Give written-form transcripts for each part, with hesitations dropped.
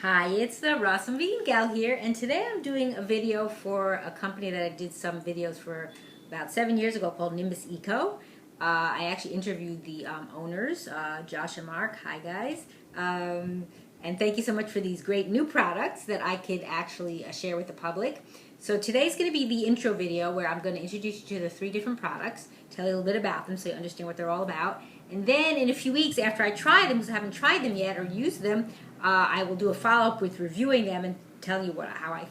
Hi, it's the Reusable Vegan Gal here, and today I'm doing a video for a company that I did some videos for about 7 years ago called Nimbus Eco. I actually interviewed the owners, Josh and Mark. Hi, guys. And thank you so much for these great new products that I could actually share with the public. So today's going to be the intro video where I'm going to introduce you to the 3 different products, tell you a little bit about them so you understand what they're all about. And then in a few weeks after I try them, because I haven't tried them yet or used them, I will do a follow-up with reviewing them and tell you how I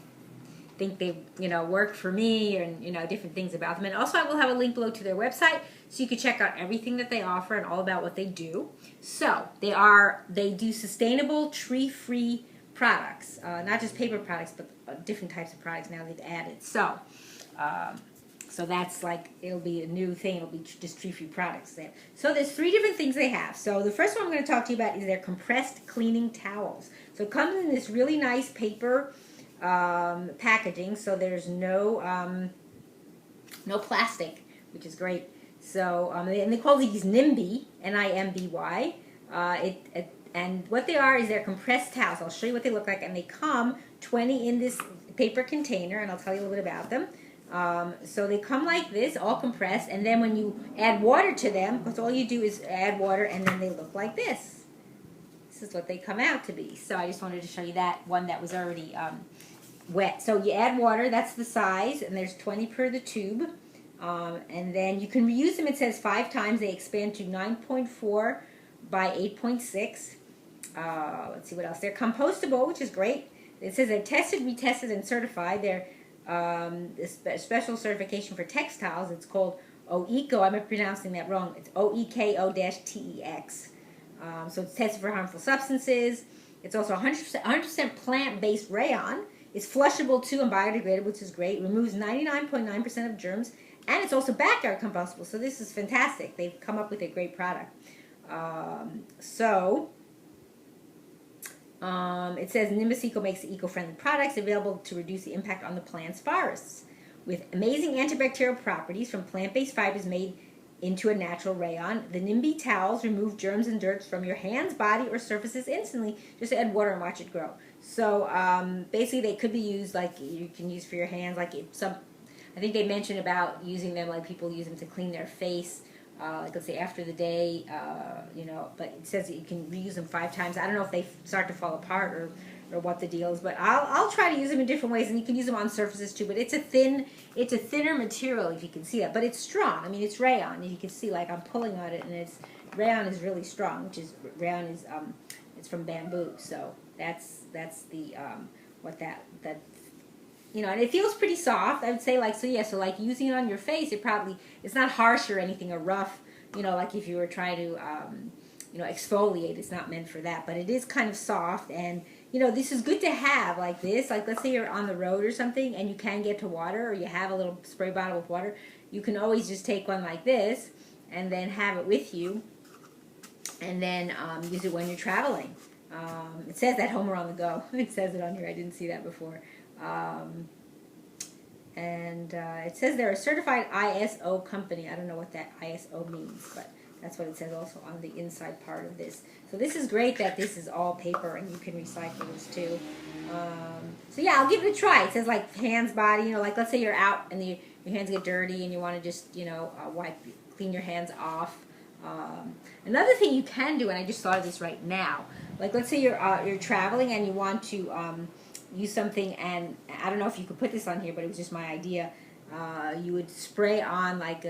think they work for me, and different things about them. And also I will have a link below to their website so you can check out everything that they offer and all about what they do. So they do sustainable, tree-free products, not just paper products, but different types of products now they've added. So that's like, it'll be a new thing. It'll be just tree-free products there. So there's 3 different things they have. So the first one I'm going to talk to you about is their compressed cleaning towels. So it comes in this really nice paper packaging. So there's no plastic, which is great. So and they call these Nimby, N-I-M-B-Y. And what they are is they're compressed towels. I'll show you what they look like. And they come 20 in this paper container, and I'll tell you a little bit about them. So they come like this, all compressed, and then when you add water to them, because all you do is add water, and then they look like this. This is what they come out to be. So I just wanted to show you that one that was already wet. So you add water, that's the size, and there's 20 per the tube. And then you can reuse them, it says 5 times. They expand to 9.4 by 8.6. Let's see what else. They're compostable, which is great. It says they're tested, retested, and certified. They're special certification for textiles. It's called OECO. I'm pronouncing that wrong. It's OEKO-TEX. So it's tested for harmful substances. It's also 100% plant-based rayon. It's flushable too and biodegradable, which is great. It removes 99.9% of germs, and it's also backyard compostable. So this is fantastic. They've come up with a great product. It says Nimbus Eco makes eco-friendly products available to reduce the impact on the plant's forests. With amazing antibacterial properties from plant-based fibers made into a natural rayon, the Nimby towels remove germs and dirt from your hands, body, or surfaces instantly. Just add water and watch it grow. So basically they could be used, like you can use for your hands, like I think they mentioned about using them, like people use them to clean their face. Like let's say after the day, but it says that you can reuse them 5 times. I don't know if they start to fall apart or what the deal is, but I'll try to use them in different ways, and you can use them on surfaces too. But it's a thinner material, if you can see that, but it's strong. I mean, it's rayon, and you can see, like I'm pulling on it, and rayon is really strong, which is rayon is it's from bamboo, so that's the and it feels pretty soft. I would say, like, so like using it on your face, it's not harsh or anything or rough, like if you were trying to, exfoliate. It's not meant for that, but it is kind of soft, and, this is good to have like this. Like, let's say you're on the road or something and you can get to water, or you have a little spray bottle with water. You can always just take one like this and then have it with you, and then use it when you're traveling. It says at home or on the go. It says it on here. I didn't see that before. It says they're a certified ISO company. I don't know what that ISO means, but that's what it says also on the inside part of this. So this is great that this is all paper and you can recycle this too. So yeah, I'll give it a try. It says like hands, body, like let's say you're out and your hands get dirty and you want to just, clean your hands off. Another thing you can do, and I just thought of this right now, like let's say you're traveling and you want to use something, and I don't know if you could put this on here, but it was just my idea. You would spray on like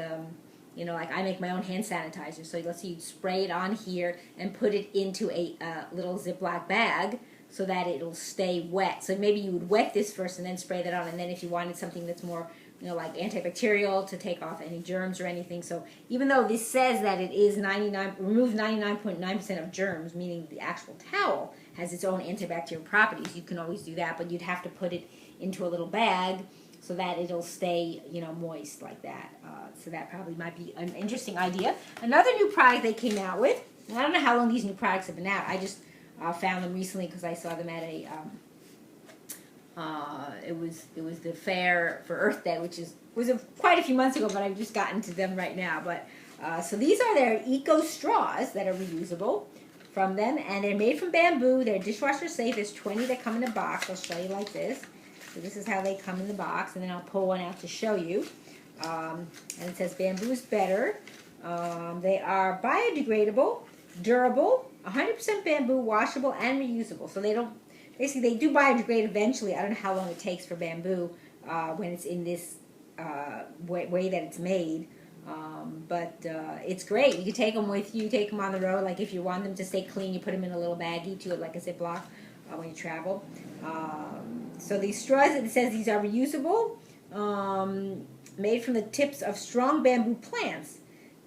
like I make my own hand sanitizer. So let's say you'd spray it on here and put it into a little Ziploc bag so that it'll stay wet. So maybe you would wet this first and then spray that on, and then if you wanted something that's more like anti-bacterial to take off any germs or anything. So even though this says that it is removes 99.9% of germs, meaning the actual towel has its own antibacterial properties, you can always do that, but you'd have to put it into a little bag so that it'll stay, moist like that. So that probably might be an interesting idea. Another new product they came out with, and I don't know how long these new products have been out. I just found them recently because I saw them at a it was the fair for Earth Day, which was quite a few months ago, but I've just gotten to them right now. But so these are their Eco Straws that are reusable. from them, and they're made from bamboo. They're dishwasher safe. There's 20 that come in a box. I'll show you like this. So this is how they come in the box, and then I'll pull one out to show you. And it says bamboo is better. They are biodegradable, durable, 100% bamboo, washable, and reusable. So they don't, basically they do biodegrade eventually. I don't know how long it takes for bamboo when it's in this way that it's made. But it's great. You can take them with you, take them on the road. Like if you want them to stay clean, you put them in a little baggie to it, like a Ziploc when you travel. So these straws, it says these are reusable, made from the tips of strong bamboo plants.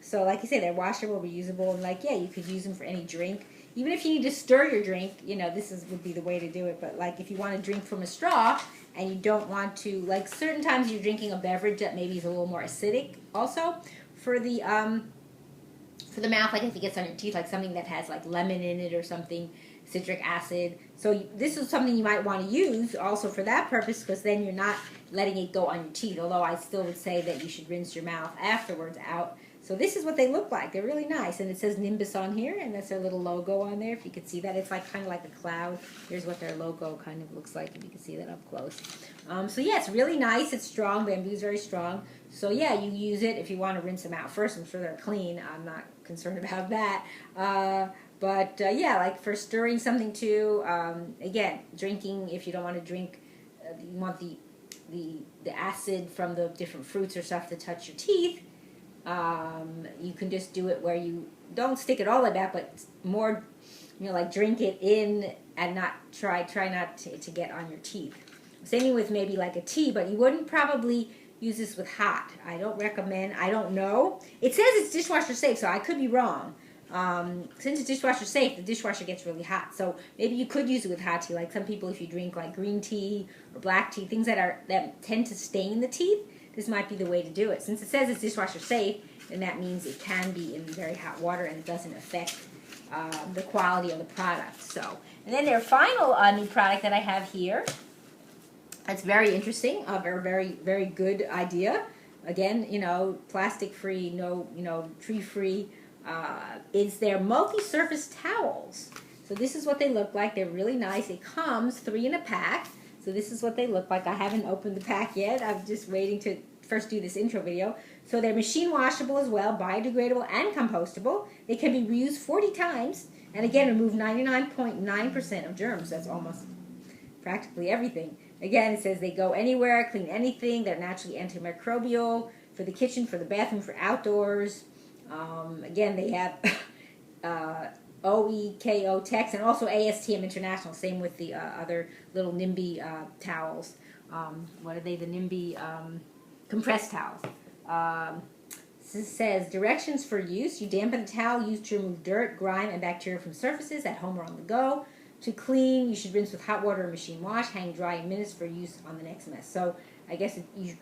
So like you say, they're washable, reusable, and like, yeah, you could use them for any drink. Even if you need to stir your drink, you know, this would be the way to do it. But like if you want to drink from a straw and you don't want to, like certain times you're drinking a beverage that maybe is a little more acidic also for the mouth, like if it gets on your teeth, like something that has like lemon in it or something, citric acid. So this is something you might want to use also for that purpose, because then you're not letting it go on your teeth. Although I still would say that you should rinse your mouth afterwards out. So this is what they look like. They're really nice. And it says Nimbus on here, and that's their little logo on there, if you could see that. It's like kind of like a cloud. Here's what their logo kind of looks like, if you can see that up close. So yeah, it's really nice. It's strong. Bamboo is very strong. So yeah, you use it if you want to rinse them out first. I'm sure they're clean. I'm not concerned about that. But yeah, like for stirring something too. Again, drinking, if you don't want to drink, you want the acid from the different fruits or stuff to touch your teeth. You can just do it where you don't stick it all the way back, but more, you know, like drink it in and not try not to get on your teeth. Same with maybe like a tea, but you wouldn't probably use this with hot. I don't recommend. I don't know. It says it's dishwasher safe, so I could be wrong. Since it's dishwasher safe, the dishwasher gets really hot. So maybe you could use it with hot tea. Like some people, if you drink like green tea or black tea, things that tend to stain the teeth, this might be the way to do it. Since it says it's dishwasher safe, then that means it can be in very hot water and it doesn't affect the quality of the product. So, and then their final new product that I have here, it's very interesting, a very, very good idea. Again, you know, plastic-free, no, you know, tree-free. Is their multi-surface towels. So this is what they look like. They're really nice. It comes 3 in a pack. So this is what they look like. I haven't opened the pack yet. I'm just waiting to first do this intro video. So they're machine washable as well, biodegradable and compostable. They can be reused 40 times. And again, remove 99.9% of germs. That's almost practically everything. Again, it says they go anywhere, clean anything. They're naturally anti-microbial for the kitchen, for the bathroom, for outdoors. Again, they have OEKO text and also ASTM International. Same with the other little Nimby towels. What are they? The Nimby compressed towels. This says directions for use. You dampen a towel used to remove dirt, grime, and bacteria from surfaces at home or on the go. To clean, you should rinse with hot water or machine wash. Hang dry in minutes for use on the next mess. So I guess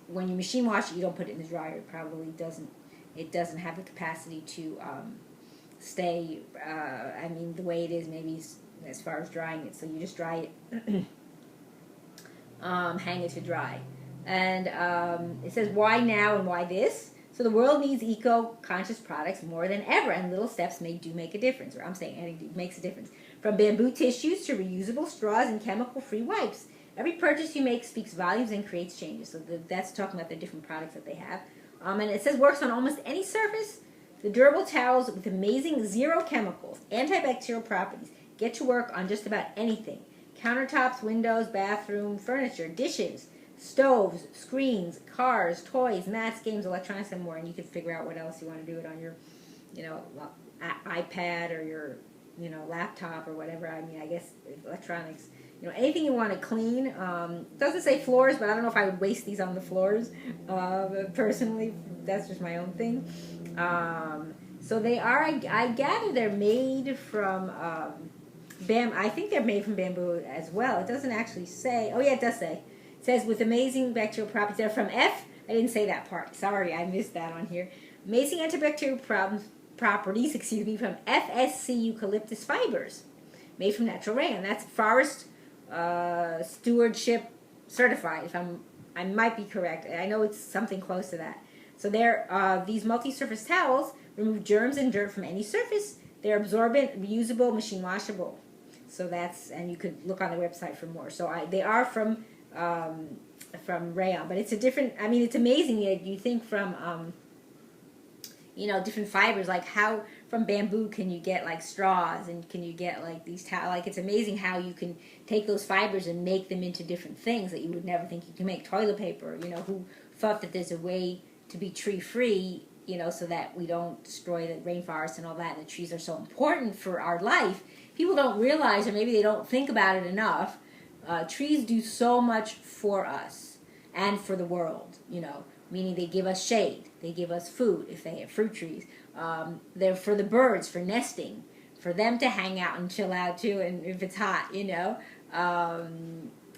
when you machine wash it, you don't put it in the dryer. It probably doesn't. It doesn't have the capacity to stay. I mean, the way it is, maybe as far as drying it. So you just dry it. Hang it to dry. And it says why now and why this. So the world needs eco-conscious products more than ever, and little steps do make a difference. Or I'm saying it makes a difference. From bamboo tissues to reusable straws and chemical-free wipes. Every purchase you make speaks volumes and creates changes. So that's talking about the different products that they have. And it says works on almost any surface. The durable towels with amazing zero chemicals, antibacterial properties. Get to work on just about anything. Countertops, windows, bathroom, furniture, dishes, stoves, screens, cars, toys, mats, games, electronics, and more. And you can figure out what else you want to do it on your, you know, iPad or your, you know, laptop or whatever. I mean, I guess electronics. You know, anything you want to clean. It doesn't say floors, but I don't know if I would waste these on the floors. Personally, that's just my own thing. So they are, I gather they're made from I think they're made from bamboo as well. It doesn't actually say. Oh yeah, it does say. It says with amazing bacterial properties. They're from I didn't say that part. Sorry, I missed that on here. Amazing antibacterial properties, from FSC eucalyptus fibers, made from natural rain. That's forest stewardship certified. I might be correct. I know it's something close to that. So these multi-surface towels remove germs and dirt from any surface. They're absorbent, reusable, machine washable. So that's, and you could look on the website for more. So they are from rayon, but it's a different, I mean, it's amazing that you think from, you know, different fibers, like how from bamboo can you get like straws, and can you get like these like it's amazing how you can take those fibers and make them into different things that you would never think you can make. Toilet paper, you know, who thought that there's a way to be tree free, you know, so that we don't destroy the rainforest and all that, and the trees are so important for our life. People don't realize, or maybe they don't think about it enough, trees do so much for us and for the world, you know, meaning they give us shade, they give us food if they have fruit trees. They're for the birds, for nesting, for them to hang out and chill out too, and if it's hot, you know.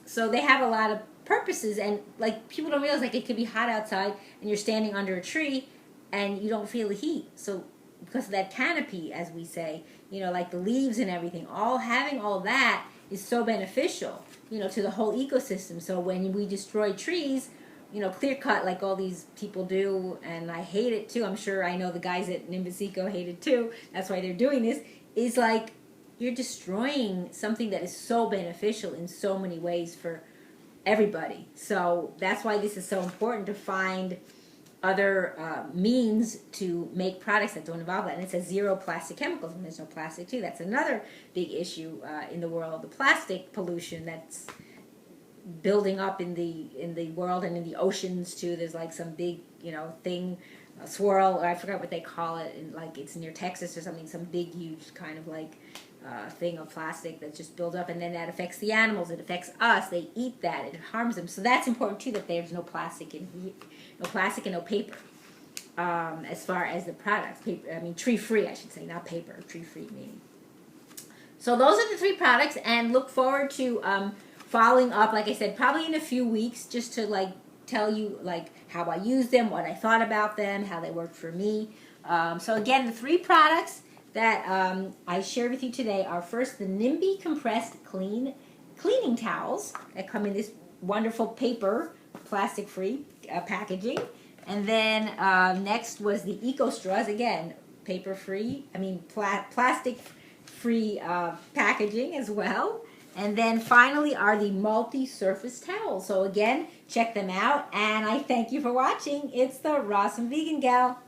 So they have a lot of purposes, and like people don't realize, like it could be hot outside and you're standing under a tree and you don't feel the heat. So because of that canopy, as we say, you know, like the leaves and everything, all having all that is so beneficial, you know, to the whole ecosystem. So when we destroy trees, you know, clear cut like all these people do, and I hate it too. I'm sure I know the guys at Nimbus Eco hate it too. That's why they're doing this. Is like you're destroying something that is so beneficial in so many ways for everybody. So that's why this is so important, to find other means to make products that don't involve that. And it says zero plastic chemicals, and there's no plastic too. That's another big issue in the world, the plastic pollution that's building up in the world and in the oceans too. There's like some big, you know, thing, a swirl, or I forgot what they call it, and like it's near Texas or something, some big huge kind of like thing of plastic that just builds up, and then that affects the animals, it affects us, they eat that, it harms them. So that's important too, that there's no plastic and no paper as far as the products. Paper, I mean tree free, I should say, not paper, tree free meaning. So those are the 3 products, and look forward to following up, like I said, probably in a few weeks, just to like tell you like how I use them, what I thought about them, how they worked for me. So again, the 3 products that I shared with you today are, first, the Nimby compressed cleaning towels that come in this wonderful paper, plastic-free packaging. And then next was the Eco Straws, again, paper-free, plastic-free packaging as well. And then finally are the multi-surface towels. So again, check them out. And I thank you for watching. It's the Rawesome Vegan Gal.